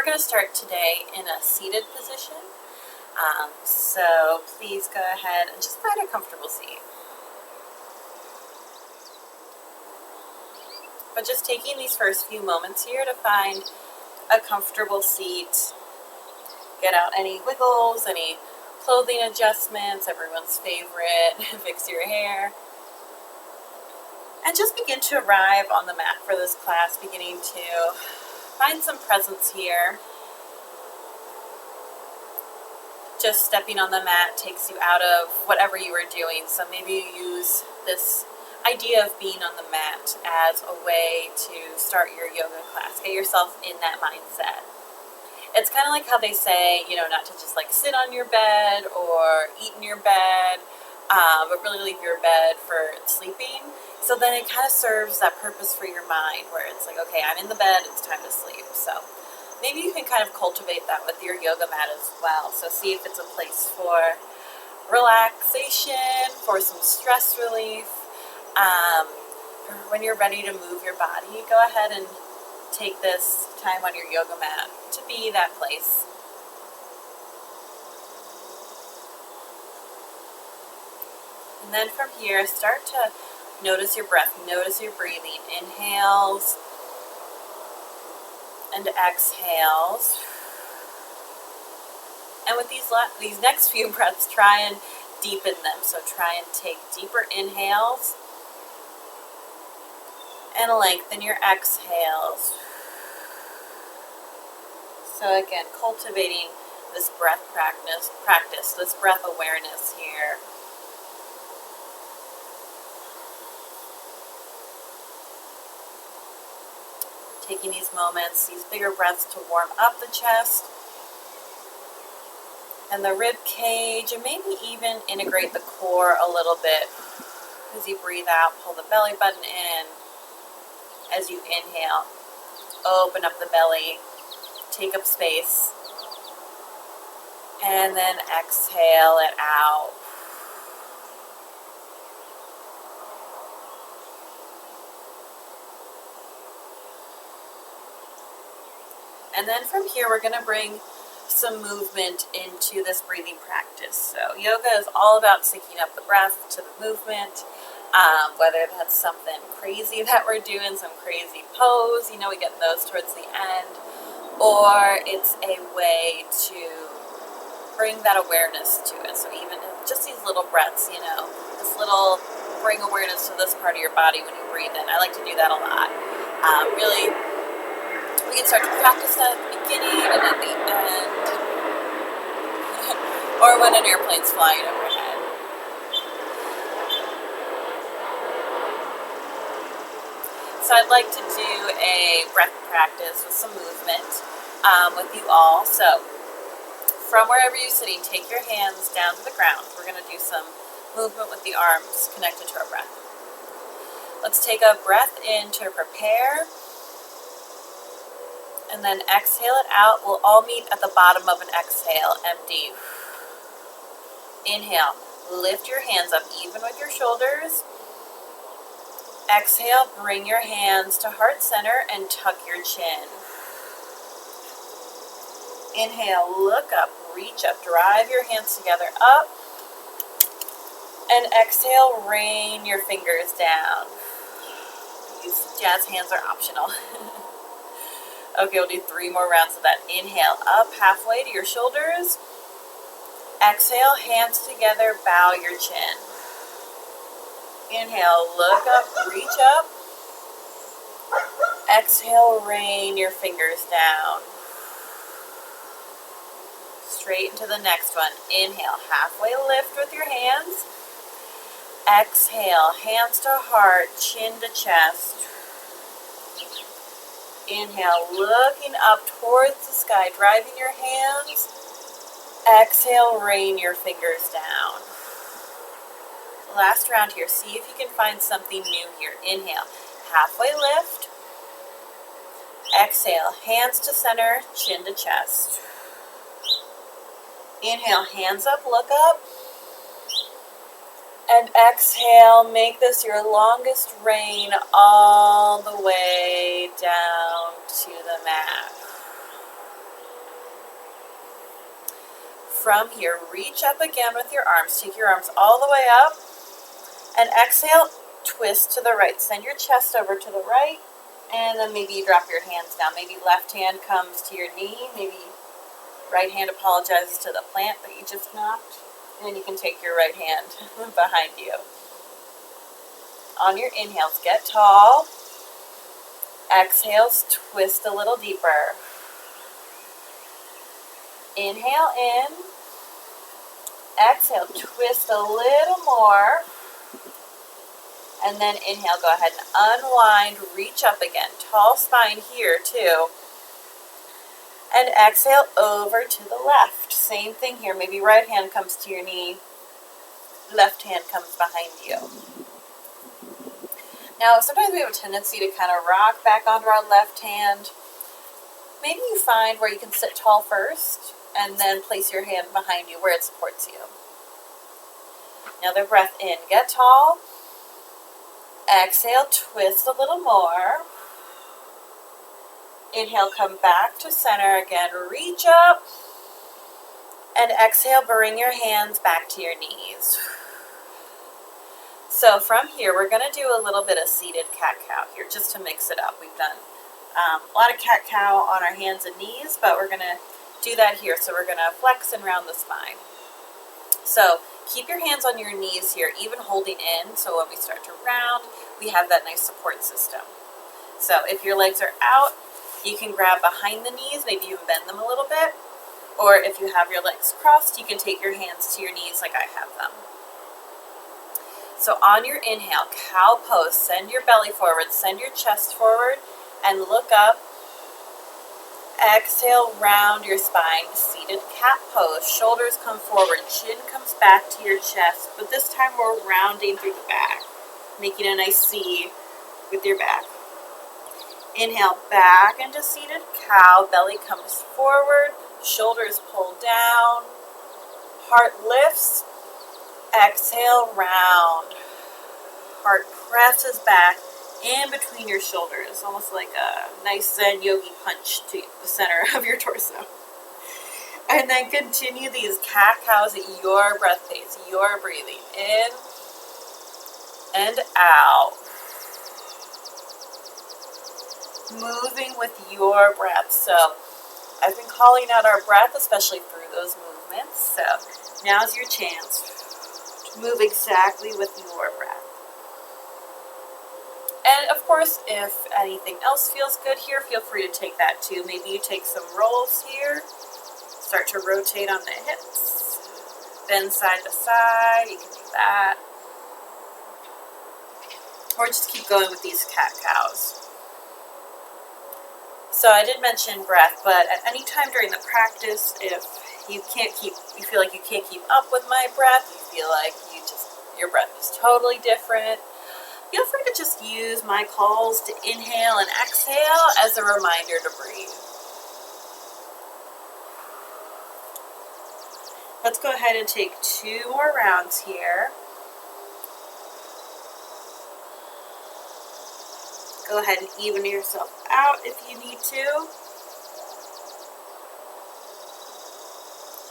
we're going to start today in a seated position. So please go ahead and just find a comfortable seat. But just taking these first few moments here to find a comfortable seat. Get out any wiggles, any clothing adjustments, everyone's favorite, fix your hair. And just begin to arrive on the mat for this class, beginning to find some presence here. Just stepping on the mat takes you out of whatever you were doing. So maybe you use this idea of being on the mat as a way to start your yoga class. Get yourself in that mindset. It's kind of like how they say, not to just like sit on your bed or eat in your bed, but really leave your bed for sleeping. So then it kind of serves that purpose for your mind where it's like, okay, I'm in the bed, it's time to sleep. So maybe you can kind of cultivate that with your yoga mat as well. So see if it's a place for relaxation, for some stress relief. When you're ready to move your body, go ahead and take this time on your yoga mat to be that place. And then from here, start to notice your breath, notice your breathing. Inhales and exhales. And with these next few breaths, try and deepen them. So try and take deeper inhales and lengthen your exhales. So again, cultivating this breath practice, this breath awareness here. Taking these moments, these bigger breaths to warm up the chest and the rib cage, and maybe even integrate the core a little bit. As you breathe out, pull the belly button in. As you inhale, open up the belly, take up space, and then exhale it out. And then from here, we're going to bring some movement into this breathing practice. So yoga is all about syncing up the breath to the movement. Whether that's something crazy that we're doing, some crazy pose, we get those towards the end, or it's a way to bring that awareness to it. So even just these little breaths, this little bring awareness to this part of your body when you breathe in. I like to do that a lot. Really, we can start to practice that at the beginning and at the end, or when an airplane's flying overhead. So I'd like to do a breath practice with some movement with you all. So from wherever you're sitting, take your hands down to the ground. We're going to do some movement with the arms connected to our breath. Let's take a breath in to prepare. And then exhale it out. We'll all meet at the bottom of an exhale, empty. Inhale, lift your hands up even with your shoulders. Exhale, bring your hands to heart center and tuck your chin. Inhale, look up, reach up, drive your hands together up. And exhale, rain your fingers down. These jazz hands are optional. Okay, we'll do 3 more rounds of that. Inhale, up halfway to your shoulders. Exhale, hands together, bow your chin. Inhale, look up, reach up. Exhale, rain your fingers down. Straight into the next one. Inhale, halfway lift with your hands. Exhale, hands to heart, chin to chest. Inhale, looking up towards the sky, driving your hands. Exhale, rain your fingers down. Last round here. See if you can find something new here. Inhale, halfway lift. Exhale, hands to center, chin to chest. Inhale, hands up, look up. And exhale, make this your longest rain all the way down to the mat. from here, reach up again with your arms. Take your arms all the way up. And exhale, twist to the right. Send your chest over to the right. And then maybe you drop your hands down. Maybe left hand comes to your knee. Maybe right hand apologizes to the plant that you just knocked. And then you can take your right hand behind you. On your inhales, get tall. Exhales, twist a little deeper. Inhale in. Exhale, twist a little more. And then inhale, go ahead and unwind, reach up again. Tall spine here too. And exhale over to the left. Same thing here. Maybe right hand comes to your knee. Left hand comes behind you. Now, sometimes we have a tendency to kind of rock back onto our left hand. Maybe you find where you can sit tall first and then place your hand behind you where it supports you. Another breath in. Get tall. Exhale, twist a little more. Inhale, come back to center again. Reach up. And exhale, bring your hands back to your knees. So from here, we're going to do a little bit of seated cat-cow here, just to mix it up. We've done a lot of cat-cow on our hands and knees, but we're going to do that here. So we're going to flex and round the spine. So keep your hands on your knees here, even holding in. So when we start to round, we have that nice support system. So if your legs are out, you can grab behind the knees, maybe even bend them a little bit. Or if you have your legs crossed, you can take your hands to your knees like I have them. So on your inhale, cow pose, send your belly forward, send your chest forward, and look up. Exhale, round your spine, seated cat pose. Shoulders come forward, chin comes back to your chest, but this time we're rounding through the back, making a nice C with your back. Inhale, back into seated cow, belly comes forward, shoulders pull down, heart lifts. Exhale, round. Heart presses back in between your shoulders, almost like a nice Zen yogi punch to the center of your torso. And then continue these cat-cows at your breath pace, your breathing in and out. Moving with your breath. So I've been calling out our breath, especially through those movements. So now's your chance. Move exactly with your breath. And of course, if anything else feels good here, feel free to take that too. Maybe you take some rolls here. Start to rotate on the hips. Bend side to side. You can do that. Or just keep going with these cat-cows. So I did mention breath, but at any time during the practice, if you feel like you can't keep up with my breath, you feel like your breath is totally different, feel free to just use my calls to inhale and exhale as a reminder to breathe. Let's go ahead and take 2 more rounds here. Go ahead and even yourself out if you need to.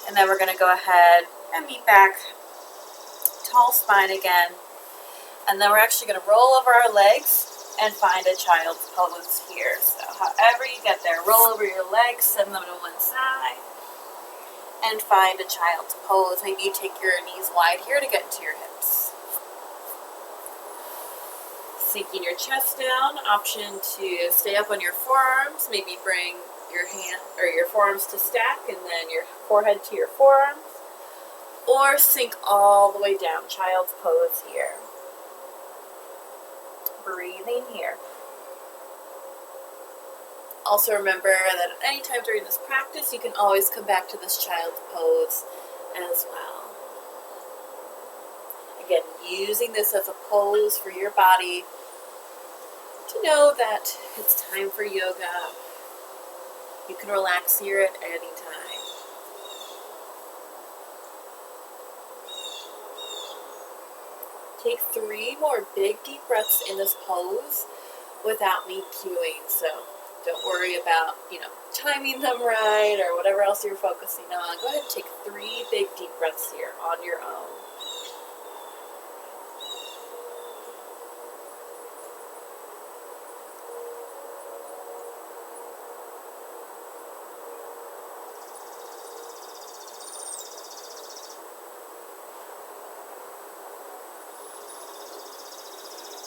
And then we're going to go ahead and meet back. Tall spine again. And then we're actually going to roll over our legs and find a child's pose here. So however you get there, roll over your legs, send them to one side, and find a child's pose. Maybe you take your knees wide here to get into your hips. Sinking your chest down, option to stay up on your forearms, maybe bring your hand or your forearms to stack and then your forehead to your forearms, or sink all the way down, child's pose here. Breathing here. Also remember that at any time during this practice, you can always come back to this child's pose as well. Again, using this as a pose for your body to know that it's time for yoga. You can relax here at any time. Take 3 more big deep breaths in this pose without me cueing. So Don't worry about, timing them right or whatever else you're focusing on. Go ahead and take 3 big deep breaths here on your own.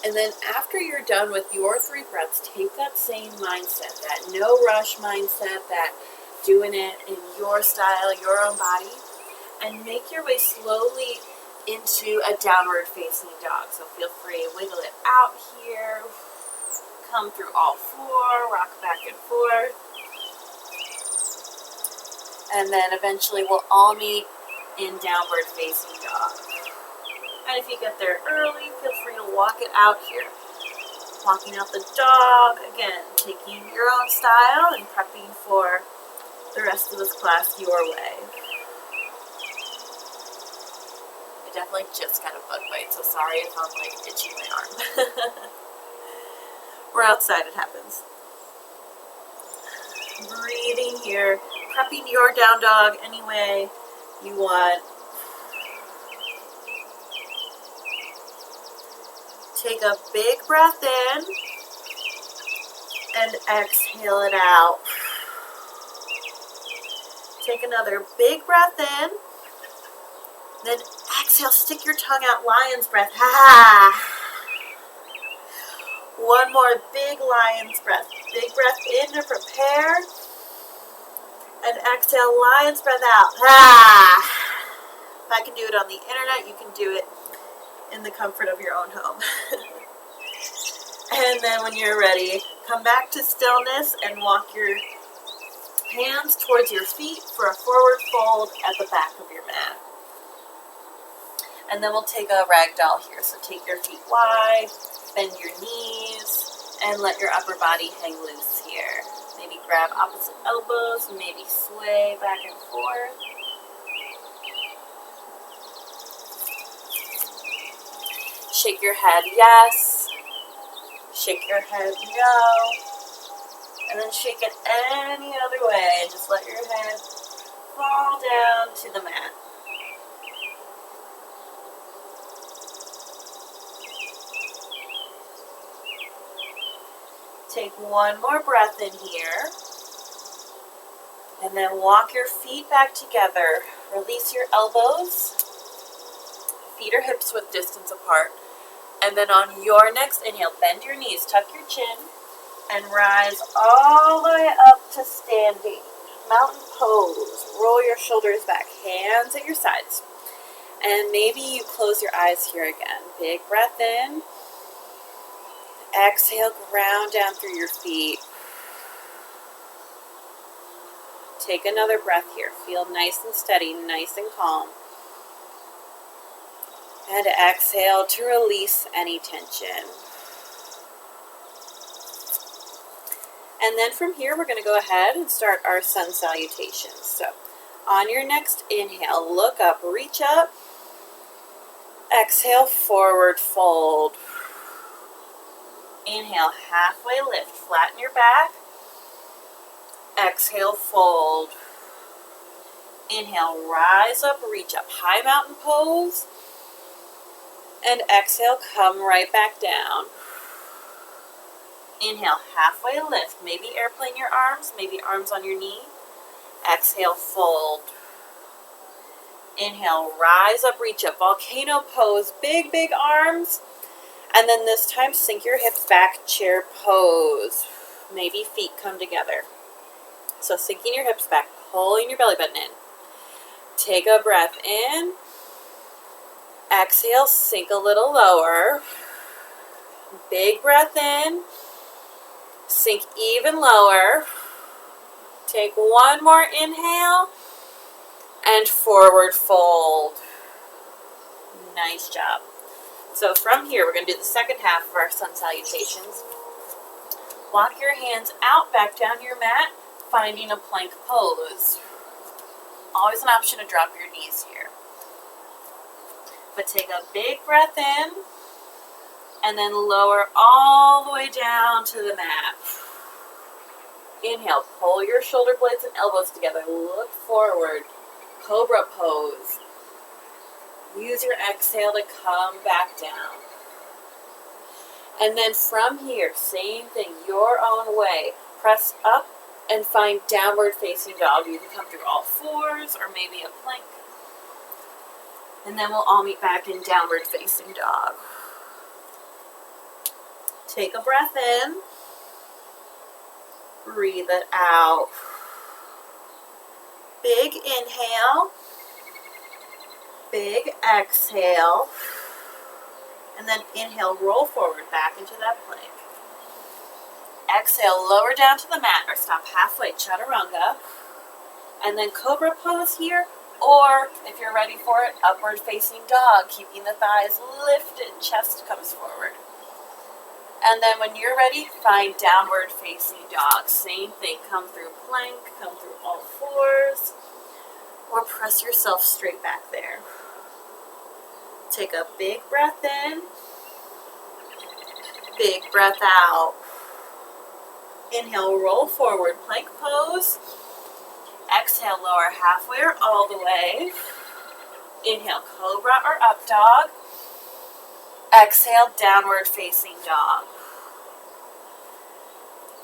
And then after you're done with your 3 breaths, take that same mindset, that no rush mindset, that doing it in your style, your own body, and make your way slowly into a downward facing dog. So feel free to wiggle it out here, come through all 4, rock back and forth. And then eventually we'll all meet in downward facing dog. And if you get there early, feel free to walk it out here. Walking out the dog, again, taking your own style and prepping for the rest of this class your way. I definitely just got a bug bite, so sorry if I'm itching my arm. We're outside, it happens. Breathing here, prepping your down dog any way you want. Take a big breath in and exhale it out. Take another big breath in, then exhale, stick your tongue out, lion's breath. One more big lion's breath. Big breath in to prepare, and exhale, lion's breath out. If I can do it on the internet, you can do it in the comfort of your own home. And then when you're ready, come back to stillness and walk your hands towards your feet for a forward fold at the back of your mat. And then we'll take a ragdoll here. So take your feet wide, bend your knees, and let your upper body hang loose here. Maybe grab opposite elbows, maybe sway back and forth. Shake your head yes, shake your head no, and then shake it any other way and just let your head fall down to the mat. Take one more breath in here, and then walk your feet back together. Release your elbows, feet or hips width distance apart. And then on your next inhale, bend your knees, tuck your chin, and rise all the way up to standing. Mountain pose. Roll your shoulders back, hands at your sides. And maybe you close your eyes here again. Big breath in. Exhale, ground down through your feet. Take another breath here. Feel nice and steady, nice and calm. And exhale to release any tension. And then from here, we're going to go ahead and start our sun salutations. So on your next inhale, look up, reach up. Exhale, forward fold. Inhale, halfway lift, flatten your back. Exhale, fold. Inhale, rise up, reach up, high mountain pose. And exhale, come right back down. Inhale, halfway lift. Maybe airplane your arms, maybe arms on your knee. Exhale, fold. Inhale, rise up, reach up, volcano pose, big, big arms. And then this time, sink your hips back, chair pose. Maybe feet come together. So sinking your hips back, pulling your belly button in. Take a breath in. Exhale, sink a little lower. Big breath in. Sink even lower. Take one more inhale. And forward fold. Nice job. So from here, we're going to do the second half of our sun salutations. Walk your hands out, back down your mat, finding a plank pose. Always an option to drop your knees here. But take a big breath in, and then lower all the way down to the mat. Inhale, pull your shoulder blades and elbows together. Look forward. Cobra pose. Use your exhale to come back down. And then from here, same thing, your own way. Press up and find downward facing dog. You can come through all fours or maybe a plank. And then we'll all meet back in downward facing dog. Take a breath in. Breathe it out. Big inhale. Big exhale. And then inhale, roll forward back into that plank. Exhale, lower down to the mat or stop halfway, chaturanga. And then cobra pose here, or if you're ready for it, upward facing dog, keeping the thighs lifted, chest comes forward. And then when you're ready, find downward facing dog. Same thing, come through plank, come through all fours, or press yourself straight back there. Take a big breath in, big breath out. Inhale, roll forward, plank pose. Exhale, lower halfway or all the way. Inhale, cobra or up dog. Exhale, downward facing dog.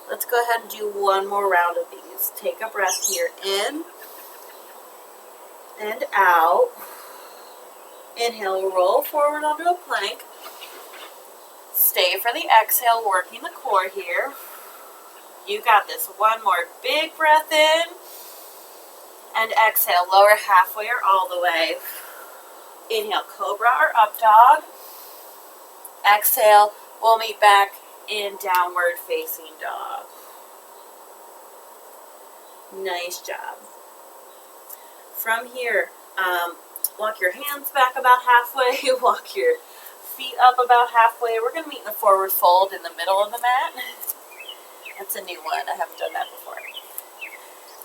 Let's go ahead and do one more round of these. Take a breath here, in and out. Inhale, roll forward onto a plank. Stay for the exhale, working the core here. You got this. One more big breath in. And exhale, lower halfway or all the way. Inhale, cobra or up dog. Exhale, we'll meet back in downward facing dog. Nice job. From here, walk your hands back about halfway, walk your feet up about halfway. We're going to meet in the forward fold in the middle of the mat. That's a new one. I haven't done that before.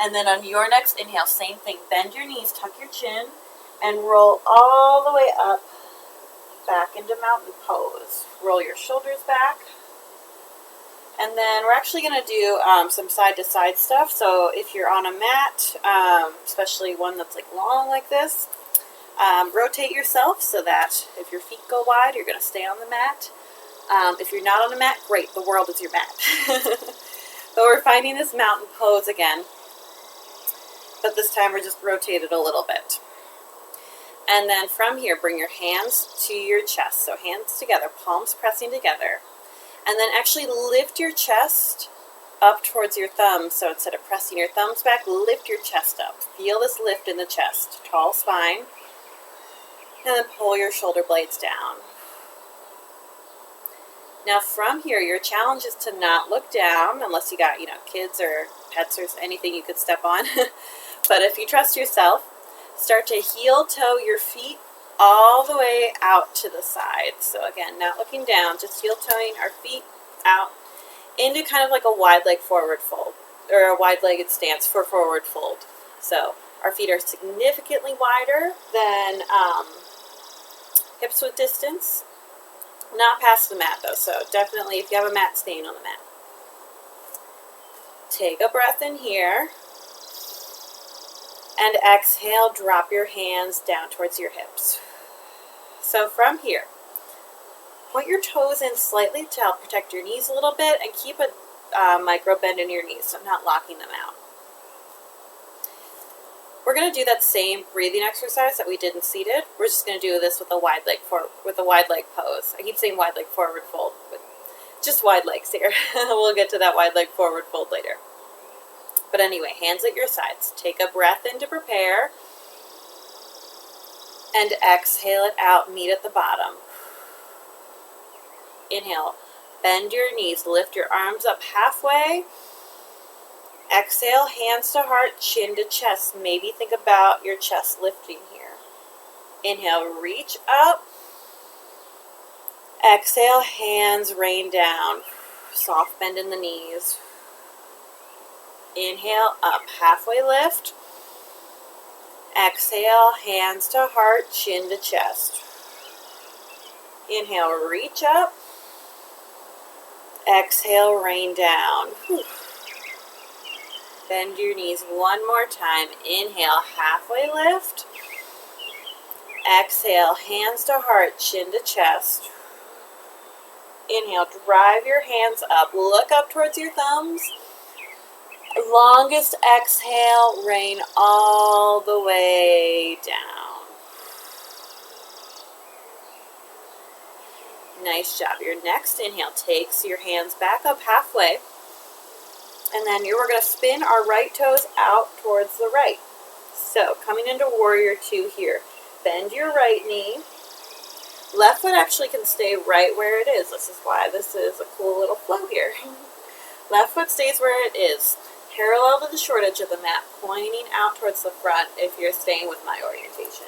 And then on your next inhale, same thing. Bend your knees, tuck your chin, and roll all the way up, back into mountain pose. Roll your shoulders back. And then we're actually going to do some side-to-side stuff. So if you're on a mat, especially one that's like long like this, rotate yourself so that if your feet go wide, you're going to stay on the mat. If you're not on a mat, great, the world is your mat. But we're finding this mountain pose again. But this time we're just rotated a little bit. And then from here, bring your hands to your chest. So hands together, palms pressing together. And then actually lift your chest up towards your thumbs. So instead of pressing your thumbs back, lift your chest up. Feel this lift in the chest. Tall spine. And then pull your shoulder blades down. Now from here, your challenge is to not look down unless you got, kids or pets or anything you could step on. But if you trust yourself, start to heel toe your feet all the way out to the side. So again, not looking down, just heel toeing our feet out into kind of like a wide leg forward fold, or a wide legged stance for forward fold. So our feet are significantly wider than hips width distance. Not past the mat though, so definitely if you have a mat, staying on the mat. Take a breath in here. And exhale, drop your hands down towards your hips. So from here, point your toes in slightly to help protect your knees a little bit and keep a micro bend in your knees, so not locking them out. We're going to do that same breathing exercise that we did in seated. We're just going to do this with a wide leg pose. I keep saying wide leg forward fold, but just wide legs here. We'll get to that wide leg forward fold later. But anyway, hands at your sides. Take a breath in to prepare. And exhale it out, meet at the bottom. Inhale, bend your knees, lift your arms up halfway. Exhale, hands to heart, chin to chest. Maybe think about your chest lifting here. Inhale, reach up. Exhale, hands rain down. Soft bend in the knees. Inhale, up, halfway lift. Exhale, hands to heart, chin to chest. Inhale, reach up. Exhale, rain down. Bend your knees one more time. Inhale, halfway lift. Exhale, hands to heart, chin to chest. Inhale, drive your hands up. Look up towards your thumbs. Longest exhale, rain all the way down. Nice job. Your next inhale takes your hands back up halfway. And then we're going to spin our right toes out towards the right. So coming into warrior two here. Bend your right knee. Left foot actually can stay right where it is. This is why this is a cool little flow here. Left foot stays where it is, parallel to the short edge of the mat, pointing out towards the front if you're staying with my orientation.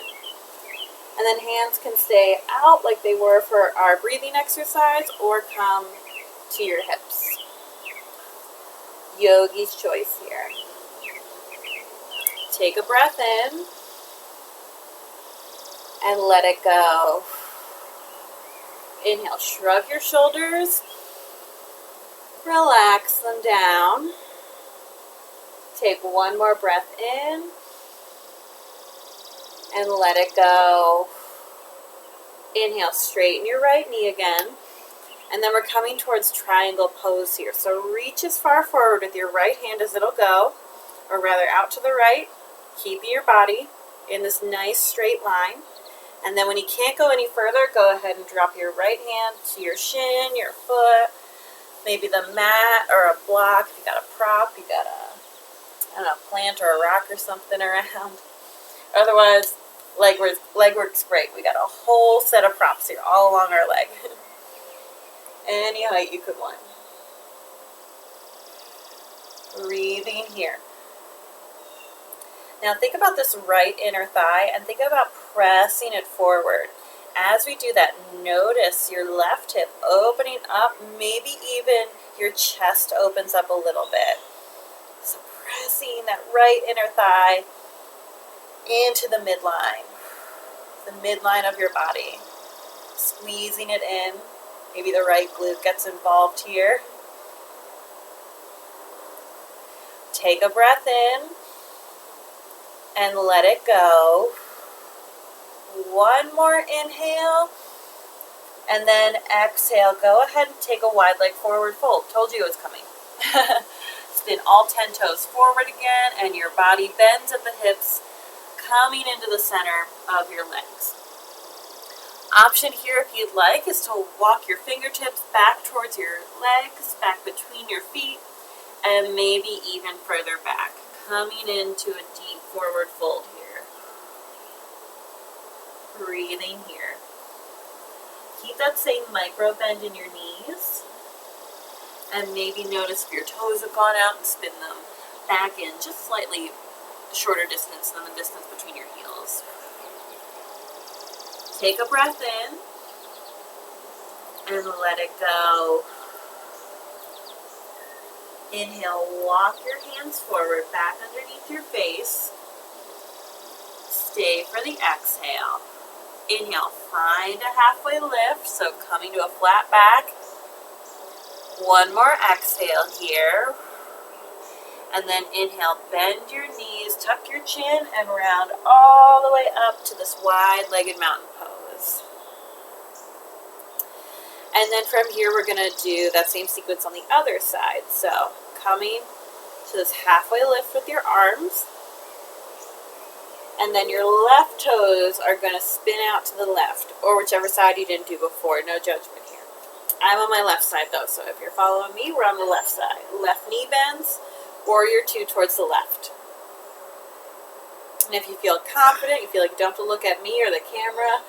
And then hands can stay out like they were for our breathing exercise or come to your hips. Yogi's choice here. Take a breath in and let it go. Inhale, shrug your shoulders, relax them down. Take one more breath in and let it go. Inhale, straighten your right knee again. And then we're coming towards triangle pose here. So reach as far forward with your right hand as it'll go, or rather out to the right, keeping your body in this nice straight line. And then when you can't go any further, go ahead and drop your right hand to your shin, your foot, maybe the mat or a block. If you got a prop, you got a plant or a rock or something around. Otherwise, leg work's great. We got a whole set of props here all along our leg. Any height you could want. Breathing here. Now think about this right inner thigh and think about pressing it forward. As we do that, notice your left hip opening up, maybe even your chest opens up a little bit. So pressing that right inner thigh into the midline of your body. Squeezing it in. Maybe the right glute gets involved here. Take a breath in and let it go. One more inhale and then exhale. Go ahead and take a wide leg forward fold. Told you it was coming. Spin all 10 toes forward again and your body bends at the hips, coming into the center of your legs. Option here, if you'd like, is to walk your fingertips back towards your legs, back between your feet, and maybe even further back, coming into a deep forward fold here. Breathing here. Keep that same micro bend in your knees, and maybe notice if your toes have gone out and spin them back in just slightly shorter distance than the distance between your heels. Take a breath in and let it go. Inhale, walk your hands forward, back underneath your face. Stay for the exhale. Inhale, find a halfway lift, so coming to a flat back. One more exhale here. And then inhale, bend your knees, tuck your chin, and round all the way up to this wide-legged mountain pose. And then from here, we're going to do that same sequence on the other side. So coming to this halfway lift with your arms. And then your left toes are going to spin out to the left, or whichever side you didn't do before. No judgment here. I'm on my left side, though, so if you're following me, we're on the left side. Left knee bends. Warrior two towards the left. And if you feel confident, you feel like you don't have to look at me or the camera,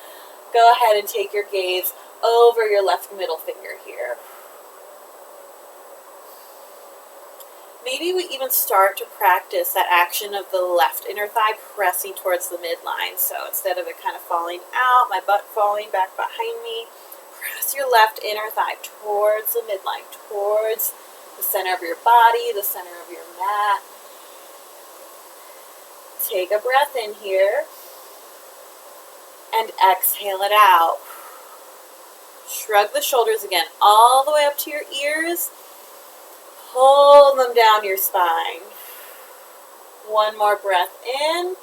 go ahead and take your gaze over your left middle finger here. Maybe we even start to practice that action of the left inner thigh pressing towards the midline. So instead of it kind of falling out, my butt falling back behind me, press your left inner thigh towards the midline, towards the center of your body, the center of your mat. Take a breath in here and exhale it out. Shrug the shoulders again all the way up to your ears. Hold them down your spine. One more breath in.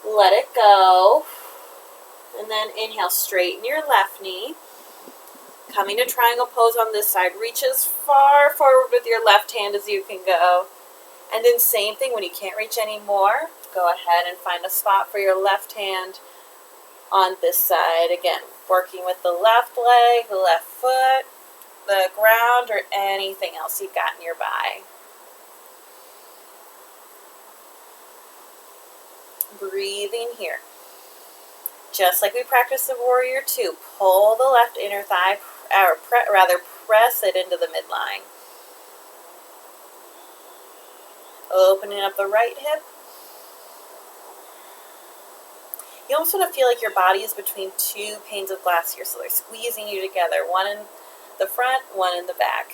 Let it go. And then inhale, straighten your left knee. Coming to triangle pose on this side. Reach as far forward with your left hand as you can go. And then same thing, when you can't reach anymore, go ahead and find a spot for your left hand on this side. Again, working with the left leg, the left foot, the ground, or anything else you've got nearby. Breathing here. Just like we practiced the warrior two, pull the left inner thigh, or rather press it into the midline. Opening up the right hip. You almost want to feel like your body is between two panes of glass here, so they're squeezing you together, one in the front, one in the back.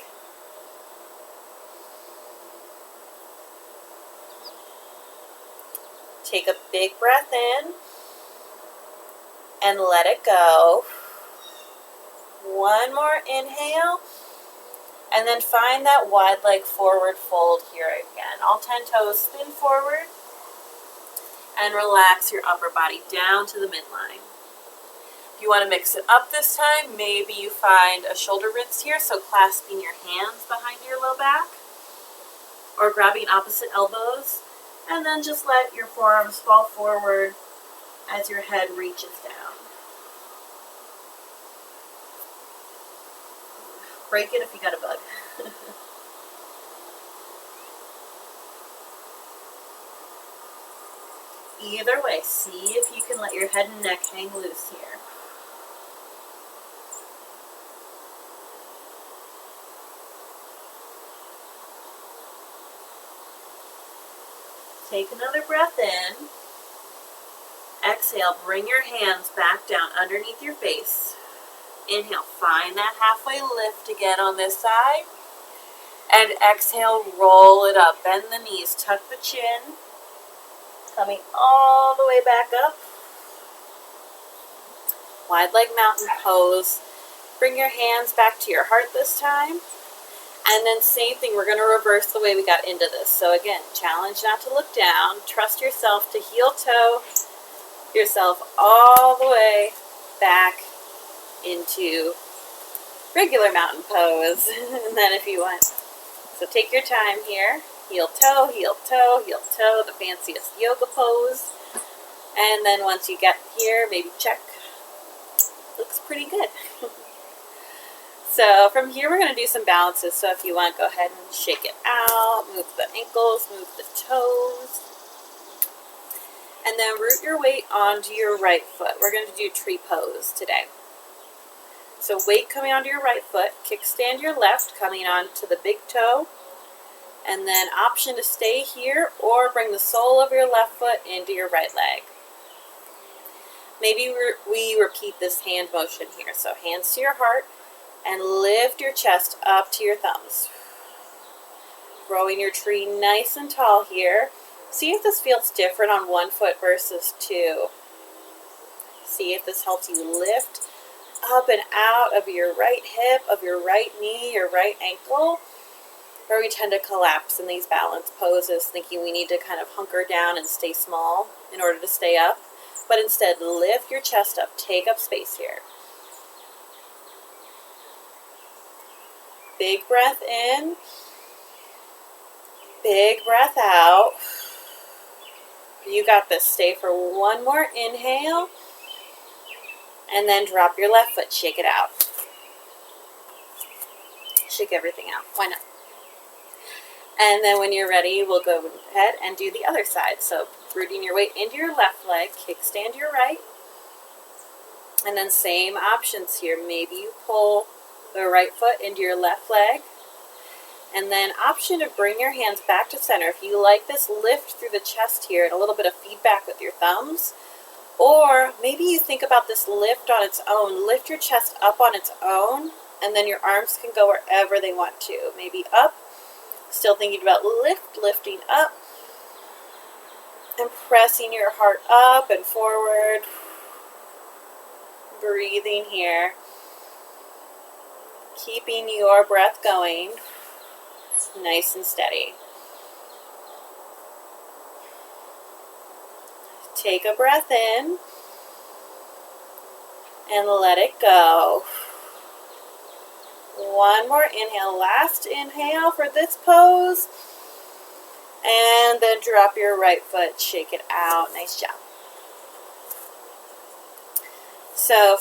Take a big breath in and let it go. One more inhale, and then find that wide leg forward fold here again. All 10 toes spin forward, and relax your upper body down to the midline. If you want to mix it up this time, maybe you find a shoulder rinse here, so clasping your hands behind your low back, or grabbing opposite elbows, and then just let your forearms fall forward as your head reaches down. Break it if you got a bug. Either way, see if you can let your head and neck hang loose here. Take another breath in. Exhale, bring your hands back down underneath your face. Inhale, find that halfway lift again on this side. And exhale, roll it up. Bend the knees, tuck the chin. Coming all the way back up. Wide leg mountain pose. Bring your hands back to your heart this time. And then same thing, we're going to reverse the way we got into this. So again, challenge not to look down. Trust yourself to heel toe yourself all the way back into regular mountain pose. And then if you want, so take your time here. Heel toe, heel toe, heel toe, the fanciest yoga pose. And then once you get here, maybe check. Looks pretty good. So from here, we're going to do some balances. So if you want, go ahead and shake it out. Move the ankles, move the toes. And then root your weight onto your right foot. We're going to do tree pose today. So weight coming onto your right foot. Kickstand your left, coming onto the big toe. And then option to stay here or bring the sole of your left foot into your right leg. Maybe we repeat this hand motion here. So hands to your heart and lift your chest up to your thumbs. Growing your tree nice and tall here. See if this feels different on one foot versus two. See if this helps you lift up and out of your right hip, of your right knee, your right ankle, where we tend to collapse in these balance poses, thinking we need to kind of hunker down and stay small in order to stay up. But instead, lift your chest up, take up space here. Big breath in, big breath out. You got this. Stay for one more inhale, and then drop your left foot, shake it out. Shake everything out, why not? And then when you're ready, we'll go ahead and do the other side. So rooting your weight into your left leg, kickstand your right. And then same options here. Maybe you pull the right foot into your left leg. And then option to bring your hands back to center. If you like this, lift through the chest here and a little bit of feedback with your thumbs. Or maybe you think about this lift on its own. Lift your chest up on its own, and then your arms can go wherever they want to. Maybe up. Still thinking about lifting up, and pressing your heart up and forward. Breathing here. Keeping your breath going nice and steady. Take a breath in and let it go. One more inhale, last inhale for this pose. And then drop your right foot, shake it out. Nice job. So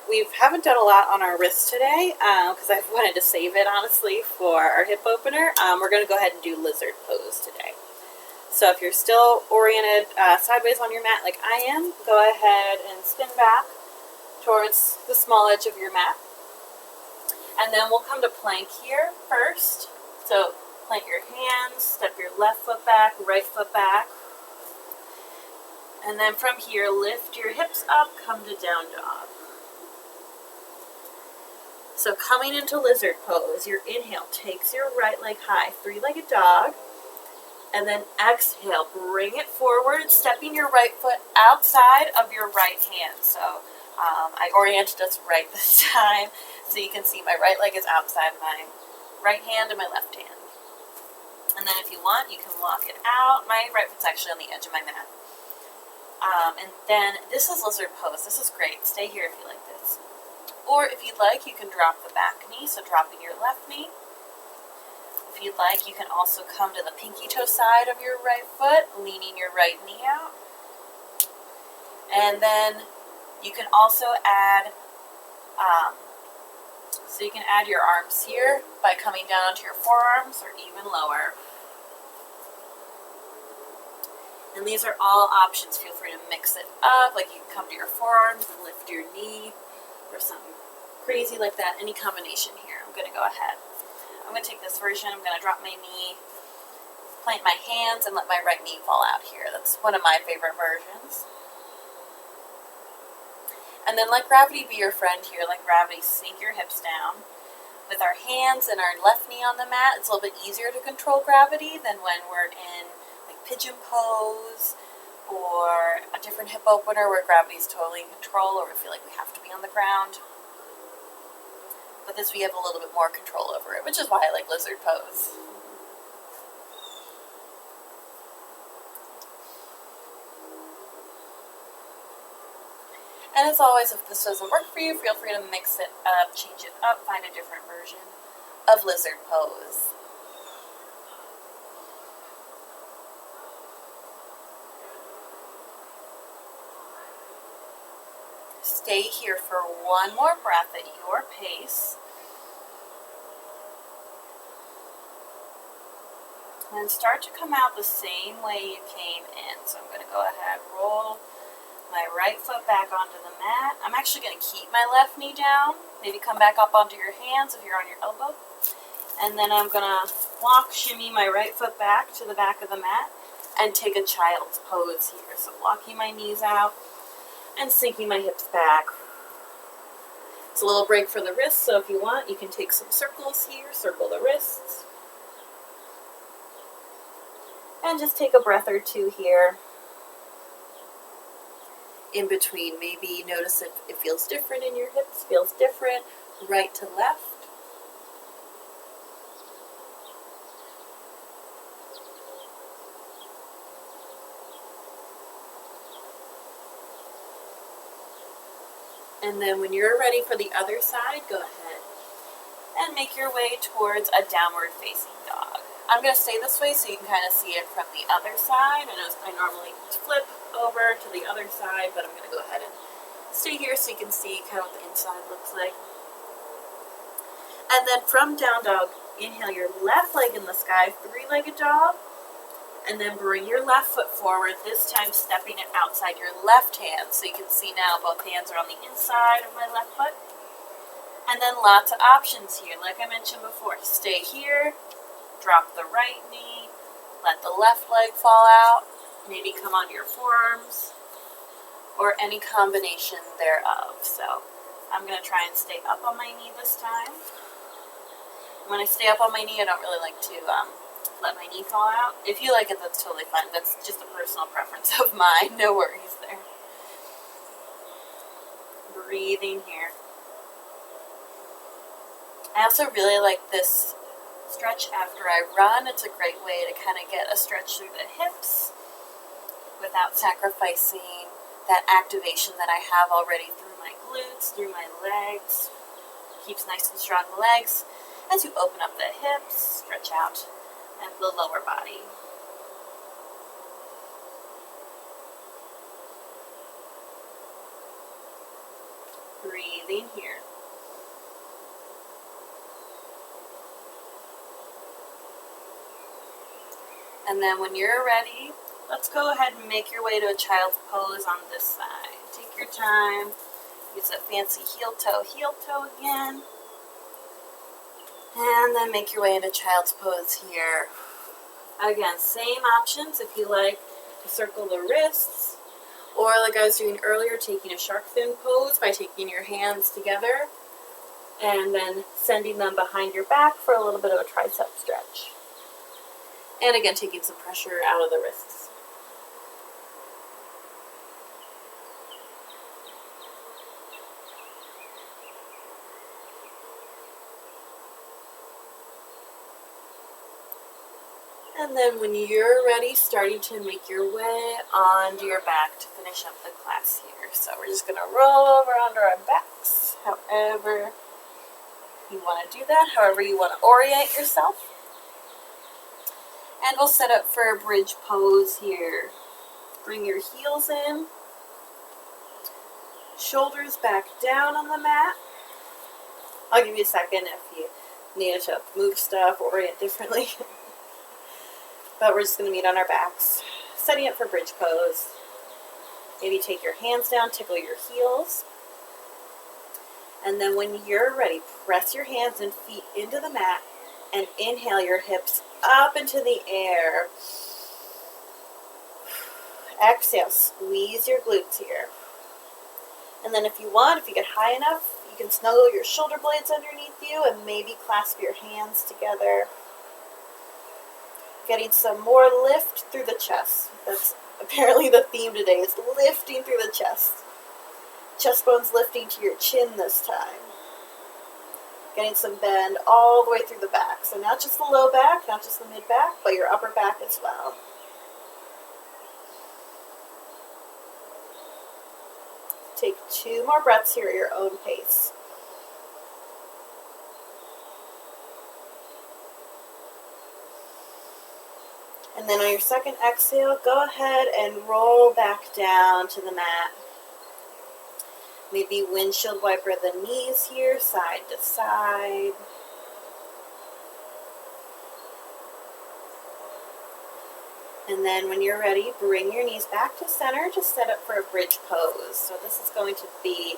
we haven't done a lot on our wrist today because I wanted to save it, honestly, for our hip opener. We're going to go ahead and do lizard pose today. So if you're still oriented sideways on your mat like I am, go ahead and spin back towards the small edge of your mat. And then we'll come to plank here first. So plant your hands, step your left foot back, right foot back. And then from here, lift your hips up, come to down dog. So coming into lizard pose, your inhale takes your right leg high, three-legged dog. And then exhale, bring it forward, stepping your right foot outside of your right hand. So I oriented us right this time, so you can see my right leg is outside my right hand and my left hand. And then if you want, you can walk it out. My right foot's actually on the edge of my mat. And then this is lizard pose. This is great. Stay here if you like this. Or if you'd like, you can drop the back knee, so dropping your left knee. If you'd like, you can also come to the pinky toe side of your right foot, leaning your right knee out. And then you can also add, so you can add your arms here by coming down onto your forearms or even lower. And these are all options. Feel free to mix it up, like you can come to your forearms and lift your knee or something crazy like that. Any combination here. I'm going to go ahead. I'm going to take this version. I'm going to drop my knee, plant my hands, and let my right knee fall out here. That's one of my favorite versions. And then let gravity be your friend here. Let gravity sink your hips down. With our hands and our left knee on the mat, it's a little bit easier to control gravity than when we're in like pigeon pose or a different hip opener where gravity is totally in control or we feel like we have to be on the ground. With this, we have a little bit more control over it, which is why I like lizard pose. And as always, if this doesn't work for you, feel free to mix it up, change it up, find a different version of lizard pose. Stay here for one more breath at your pace. And start to come out the same way you came in. So I'm going to go ahead, roll my right foot back onto the mat. I'm actually going to keep my left knee down. Maybe come back up onto your hands if you're on your elbow. And then I'm going to shimmy my right foot back to the back of the mat and take a child's pose here. So walking my knees out and sinking my hips back. It's a little break for the wrists, so if you want, you can take some circles here, circle the wrists. And just take a breath or two here. In between, maybe notice if it feels different in your hips, feels different, right to left. And then when you're ready for the other side, go ahead and make your way towards a downward facing dog. I'm going to stay this way so you can kind of see it from the other side. I normally flip over to the other side, but I'm going to go ahead and stay here so you can see kind of what the inside looks like. And then from down dog, inhale your left leg in the sky, three-legged dog. And then bring your left foot forward, this time stepping it outside your left hand. So you can see now both hands are on the inside of my left foot. And then lots of options here. Like I mentioned before, stay here, drop the right knee, let the left leg fall out, maybe come onto your forearms, or any combination thereof. So I'm going to try and stay up on my knee this time. When I stay up on my knee, I don't really like to let my knee fall out. If you like it, that's totally fine. That's just a personal preference of mine. No worries there. Breathing here. I also really like this stretch after I run. It's a great way to kind of get a stretch through the hips without sacrificing that activation that I have already through my glutes, through my legs. Keeps nice and strong the legs as you open up the hips, stretch out, and the lower body. Breathing here. And then when you're ready, let's go ahead and make your way to a child's pose on this side. Take your time. Use that fancy heel toe again. And then make your way into child's pose here. Again, same options if you like to circle the wrists, or like I was doing earlier, taking a shark fin pose by taking your hands together and then sending them behind your back for a little bit of a tricep stretch. And again, taking some pressure out of the wrists. And then when you're ready, starting to make your way onto your back to finish up the class here. So we're just going to roll over onto our backs, however you want to do that, however you want to orient yourself. And we'll set up for a bridge pose here. Bring your heels in, shoulders back down on the mat. I'll give you a second if you need to move stuff or orient differently. But we're just going to meet on our backs. Setting up for bridge pose. Maybe take your hands down, tickle your heels. And then when you're ready, press your hands and feet into the mat and inhale your hips up into the air. Exhale, squeeze your glutes here. And then if you want, if you get high enough, you can snuggle your shoulder blades underneath you and maybe clasp your hands together. Getting some more lift through the chest. That's apparently the theme today, is lifting through the chest. Chest bones lifting to your chin this time. Getting some bend all the way through the back. So not just the low back, not just the mid back, but your upper back as well. Take 2 more breaths here at your own pace. And then on your second exhale, go ahead and roll back down to the mat. Maybe windshield wiper the knees here, side to side. And then when you're ready, bring your knees back to center to set up for a bridge pose. So this is going to be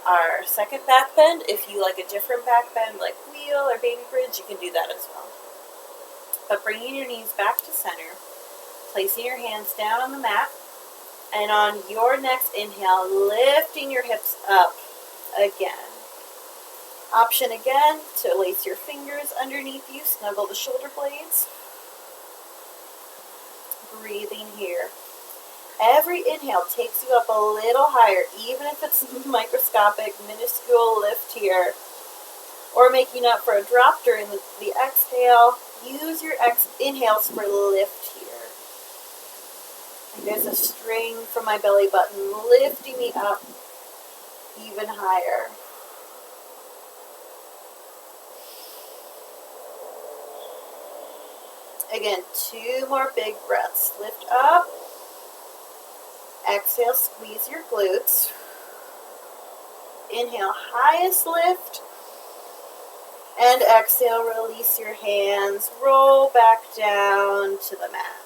our second back bend. If you like a different back bend, like wheel or baby bridge, you can do that as well. But bringing your knees back to center, placing your hands down on the mat, and on your next inhale, lifting your hips up again. Option again to lace your fingers underneath you, snuggle the shoulder blades. Breathing here. Every inhale takes you up a little higher, even if it's microscopic, minuscule lift here, or making up for a drop during the exhale. Use your inhales for lift here. And there's a string from my belly button lifting me up even higher. Again, 2 more big breaths. Lift up. Exhale, squeeze your glutes. Inhale, highest lift. And exhale, release your hands. Roll back down to the mat.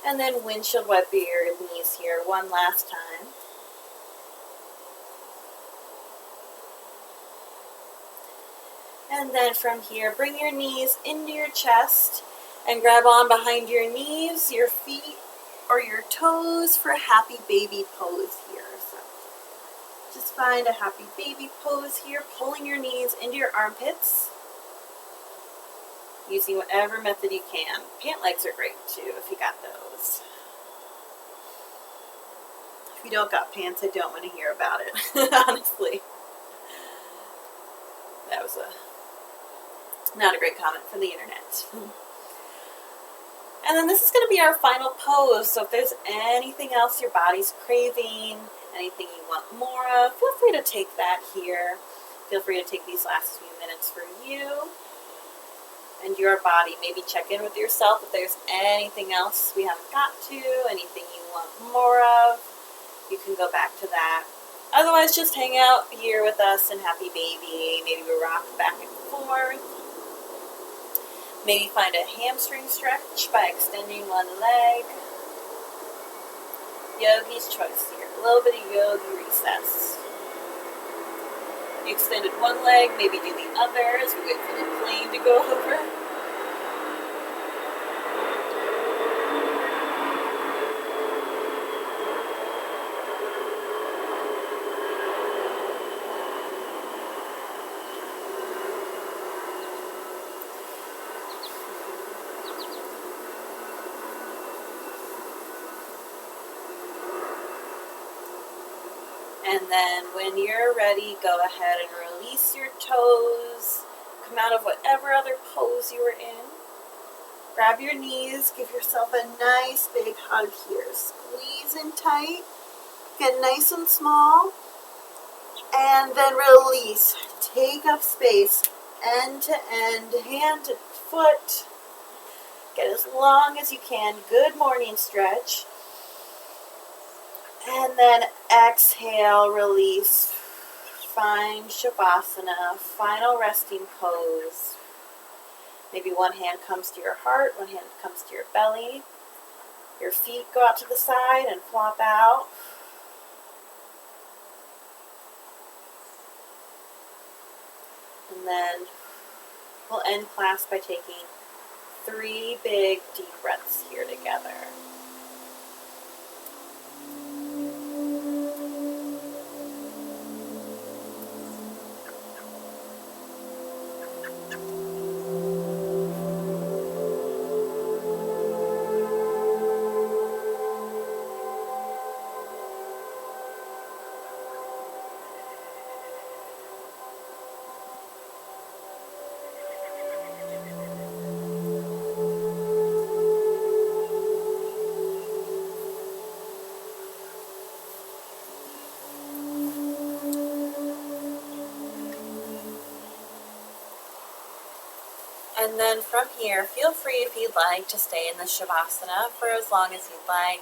And then windshield wipe your knees here one last time. And then from here, bring your knees into your chest and grab on behind your knees, your feet, or your toes for a happy baby pose here. So just find a happy baby pose here, pulling your knees into your armpits, using whatever method you can. Pant legs are great too if you got those. If you don't got pants, I don't want to hear about it, honestly. That was not a great comment from the internet. And then this is going to be our final pose. So if there's anything else your body's craving, anything you want more of, feel free to take that here. Feel free to take these last few minutes for you and your body. Maybe check in with yourself if there's anything else we haven't got to, anything you want more of. You can go back to that. Otherwise, just hang out here with us and happy baby. Maybe we rock back and forth. Maybe find a hamstring stretch by extending one leg. Yogi's choice here. A little bit of yogi recess. You extended one leg, maybe do the other as we wait for the plane to go over. And then when you're ready, go ahead and release your toes. Come out of whatever other pose you were in. Grab your knees. Give yourself a nice big hug here. Squeeze in tight. Get nice and small. And then release. Take up space. End to end. Hand to foot. Get as long as you can. Good morning stretch. And then exhale, release. Find Savasana, final resting pose. Maybe one hand comes to your heart, one hand comes to your belly. Your feet go out to the side and flop out. And then we'll end class by taking 3 big deep breaths here together. And then from here, feel free if you'd like to stay in the Savasana for as long as you'd like.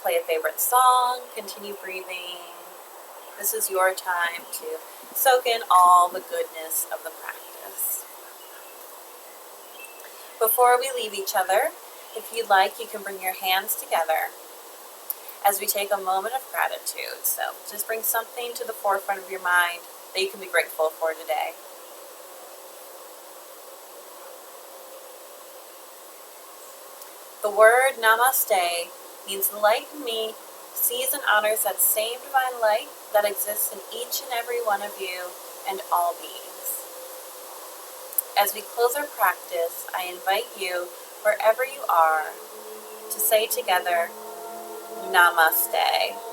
Play a favorite song, continue breathing. This is your time to soak in all the goodness of the practice. Before we leave each other, if you'd like, you can bring your hands together as we take a moment of gratitude. So just bring something to the forefront of your mind that you can be grateful for today. The word namaste means the light in me sees and honors that same divine light that exists in each and every one of you and all beings. As we close our practice, I invite you, wherever you are, to say together, Namaste.